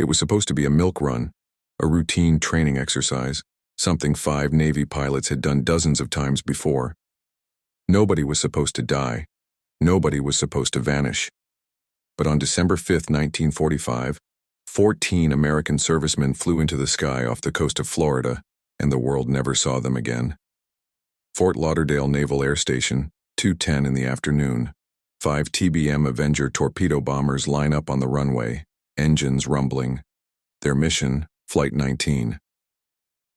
It was supposed to be a milk run, a routine training exercise, something 5 Navy pilots had done dozens of times before. Nobody was supposed to die. Nobody was supposed to vanish. But on December 5, 1945, 14 American servicemen flew into the sky off the coast of Florida, and the world never saw them again. Fort Lauderdale Naval Air Station, 2:10 in the afternoon. 5 TBM Avenger torpedo bombers line up on the runway, engines rumbling. Their mission, Flight 19.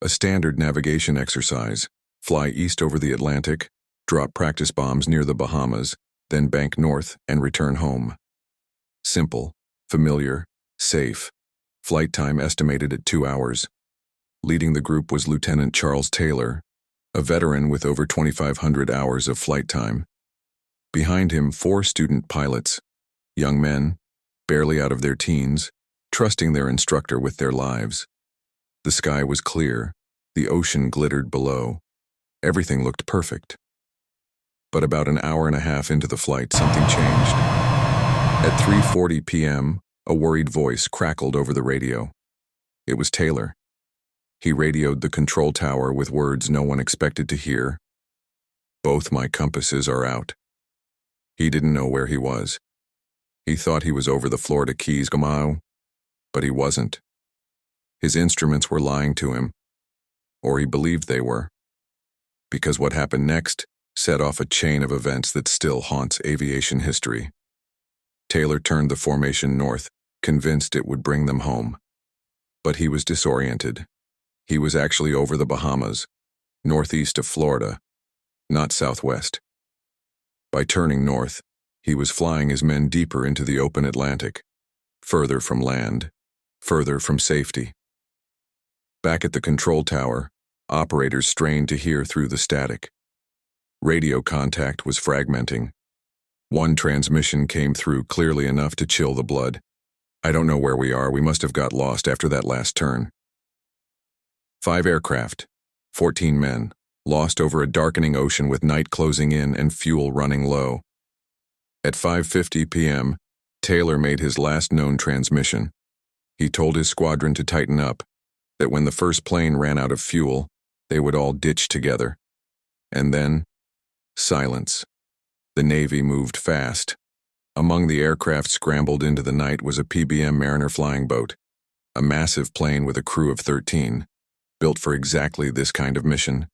A standard navigation exercise: fly east over the Atlantic, drop practice bombs near the Bahamas, then bank north and return home. Simple, familiar, safe. Flight time estimated at 2 hours. Leading the group was Lieutenant Charles Taylor, a veteran with over 2,500 hours of flight time. Behind him, 4 student pilots, young men, barely out of their teens, trusting their instructor with their lives. The sky was clear, the ocean glittered below. Everything looked perfect. But about an hour and a half into the flight, something changed. At 3:40 p.m., a worried voice crackled over the radio. It was Taylor. He radioed the control tower with words no one expected to hear. "Both my compasses are out." He didn't know where he was. He thought he was over the Florida Keys, but he wasn't. His instruments were lying to him, or he believed they were. Because what happened next set off a chain of events that still haunts aviation history. Taylor turned the formation north, convinced it would bring them home. But he was disoriented. He was actually over the Bahamas, northeast of Florida, not southwest. By turning north, he was flying his men deeper into the open Atlantic, further from land, further from safety. Back at the control tower, operators strained to hear through the static. Radio contact was fragmenting. One transmission came through clearly enough to chill the blood. "I don't know where we are. We must have got lost after that last turn." 5 aircraft, 14 men, lost over a darkening ocean with night closing in and fuel running low. At 5:50 p.m., Taylor made his last known transmission. He told his squadron to tighten up, that when the first plane ran out of fuel, they would all ditch together. And then, silence. The Navy moved fast. Among the aircraft scrambled into the night was a PBM Mariner flying boat, a massive plane with a crew of 13, built for exactly this kind of mission.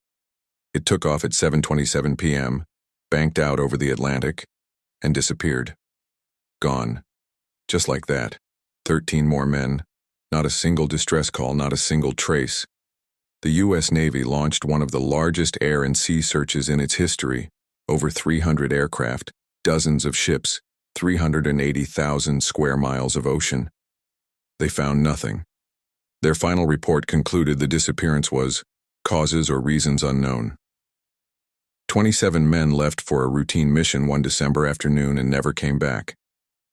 It took off at 7:27 p.m., banked out over the Atlantic, and disappeared. Gone. Just like that. 13 more men. Not a single distress call, not a single trace. The U.S. Navy launched one of the largest air and sea searches in its history. Over 300 aircraft, dozens of ships, 380,000 square miles of ocean. They found nothing. Their final report concluded the disappearance was causes or reasons unknown. 27 men left for a routine mission one December afternoon and never came back.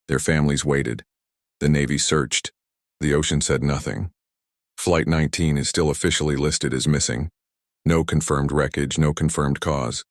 Their families waited. The Navy searched. The ocean said nothing. Flight 19 is still officially listed as missing. No confirmed wreckage, no confirmed cause.